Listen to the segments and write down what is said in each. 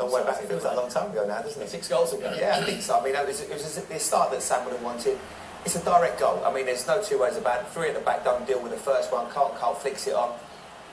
long way back. It feels like a long time ago now, doesn't it? 6 goals ago. Yeah, I think so. I mean, it was the start that Sam would have wanted. It's a direct goal. I mean, there's no two ways about it. 3 at the back don't deal with the first one. Carl flicks it on.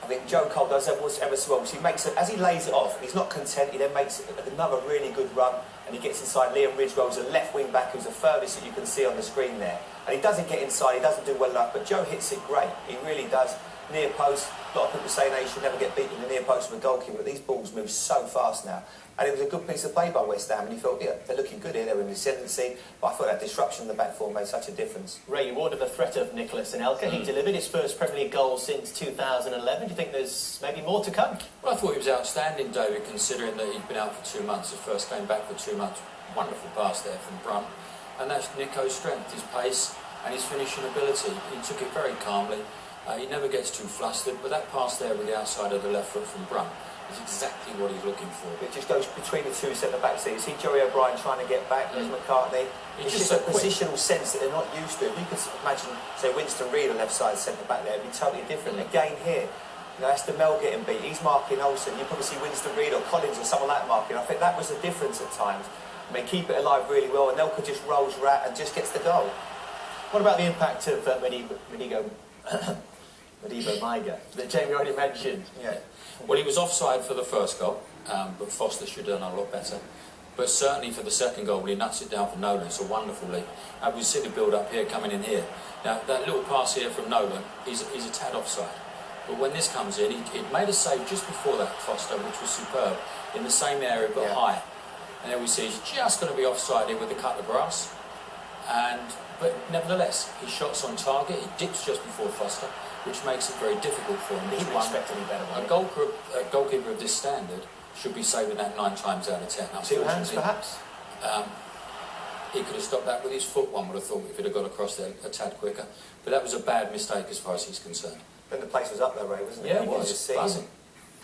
I think Joe Cole does ever so well. So he makes it, as he lays it off, he's not content. He then makes another really good run, and he gets inside. Liam Ridgewell's a left wing back who's the furthest that you can see on the screen there. And he doesn't get inside. He doesn't do well enough. But Joe hits it great. He really does. Near post. A lot of people say they should never get beaten in the near post with a goalkeeper, but these balls move so fast now. And it was a good piece of play by West Ham, and you thought, yeah, they're looking good here, they're in the ascendancy, but I thought that disruption in the back four made such a difference. Ray, you warned of the threat of Nicolas Anelka. He delivered his first Premier League goal since 2011. Do you think there's maybe more to come? Well, I thought he was outstanding, David, considering that he'd been out for 2 months. He first came back for 2 months. Wonderful pass there from Brunt. And that's Nico's strength, his pace and his finishing ability. He took it very calmly. He never gets too flustered, but that pass there with the outside of the left foot from Brunt is exactly what he's looking for. It just goes between the two centre-backs. So you see Joey O'Brien trying to get back, there's McCartney. It's just a positional sense that they're not used to. If you could imagine, say, Winston Reid, a left-side centre-back there, it'd be totally different. Again here, you know, that's Demel getting beat. He's marking Olsen. You probably see Winston Reid or Collins or someone like that marking. I think that was the difference at times. I mean, keep it alive really well, and Nelka just rolls rat and just gets the goal. What about the impact of Modibo Maiga that Jamie already mentioned? Yeah. Well, he was offside for the first goal, but Foster should have done a lot better. But certainly for the second goal, when he nuts it down for Nolan, it's a wonderful leap. And we see the build-up here coming in here. Now, that little pass here from Nolan, he's a tad offside. But when this comes in, he made a save just before that, Foster, which was superb, in the same area but high. And then we see he's just going to be offside here with the cut of grass. But nevertheless, his shot's on target. He dips just before Foster, which makes it very difficult for him. He didn't expect any better. A goalkeeper of this standard should be saving that 9 times out of 10. 2 hands, perhaps? He could have stopped that with his foot, one would have thought, if he'd have got across there a tad quicker. But that was a bad mistake as far as he's concerned. Then the place was up there, Ray, wasn't it? Yeah, it was. Buzzing.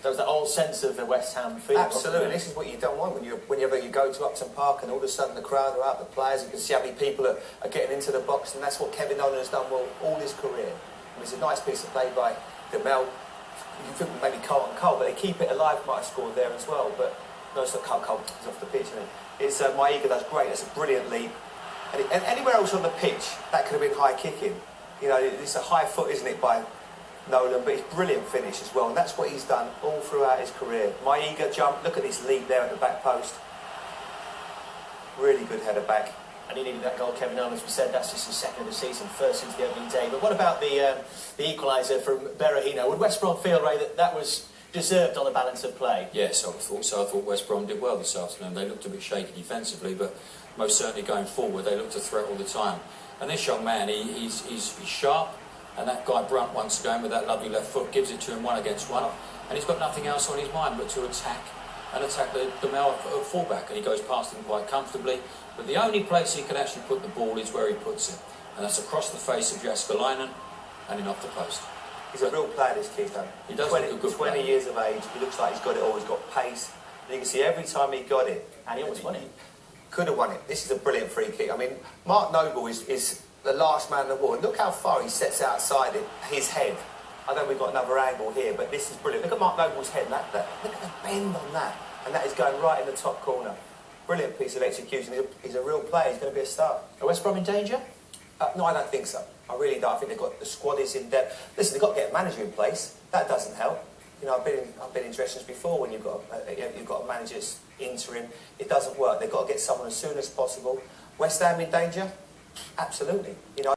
There was that old sense of the West Ham feel. Absolutely. This is what you don't want whenever you go to Upton Park and all of a sudden the crowd are out, the players, you can see how many people are getting into the box, and that's what Kevin Nolan has done well all his career. I mean, it's a nice piece of play by Demel. You think maybe Carlton Cole, but they keep it alive. Might have scored there as well, but no, it's not Cole. He's off the pitch, isn't it? It's Maiga does great. That's a brilliant leap. And anywhere else on the pitch, that could have been high kicking. You know, it's a high foot, isn't it, by Nolan, but it's brilliant finish as well, and that's what he's done all throughout his career. Maiga jump, look at this leap there at the back post. Really good header back. And he needed that goal, Kevin Nolan, as we said, that's just his second of the season, first since the opening day. But what about the equaliser from Berahino? Would West Brom feel, Ray, that was deserved on the balance of play? Yes, I thought so. I thought West Brom did well this afternoon. They looked a bit shaky defensively, but most certainly going forward, they looked a threat all the time. And this young man, he's sharp. And that guy Brunt, once again, with that lovely left foot, gives it to him 1 against 1. And he's got nothing else on his mind but to attack the Mel at fullback. And he goes past him quite comfortably. But the only place he can actually put the ball is where he puts it. And that's across the face of Jääskeläinen and in off the post. He's a real player, this keeper. He does look a good 20 player. years of age. He looks like he's got it all. He's got pace. And you can see every time he got it. And he almost won it. Could have won it. This is a brilliant free kick. I mean, Mark Noble is the last man on the ball. And look how far he sets outside his head. I know we've got another angle here, but this is brilliant. Look at Mark Noble's head. Look at the bend on that. And that is going right in the top corner. Brilliant piece of execution. He's a real player. He's going to be a star. Are West Brom in danger? No, I don't think so. I really don't. I think they've got the squad is in depth. Listen, they've got to get a manager in place. That doesn't help. You know, I've been in dressing rooms before when you've got a manager's interim. It doesn't work. They've got to get someone as soon as possible. West Ham in danger? Absolutely. You know.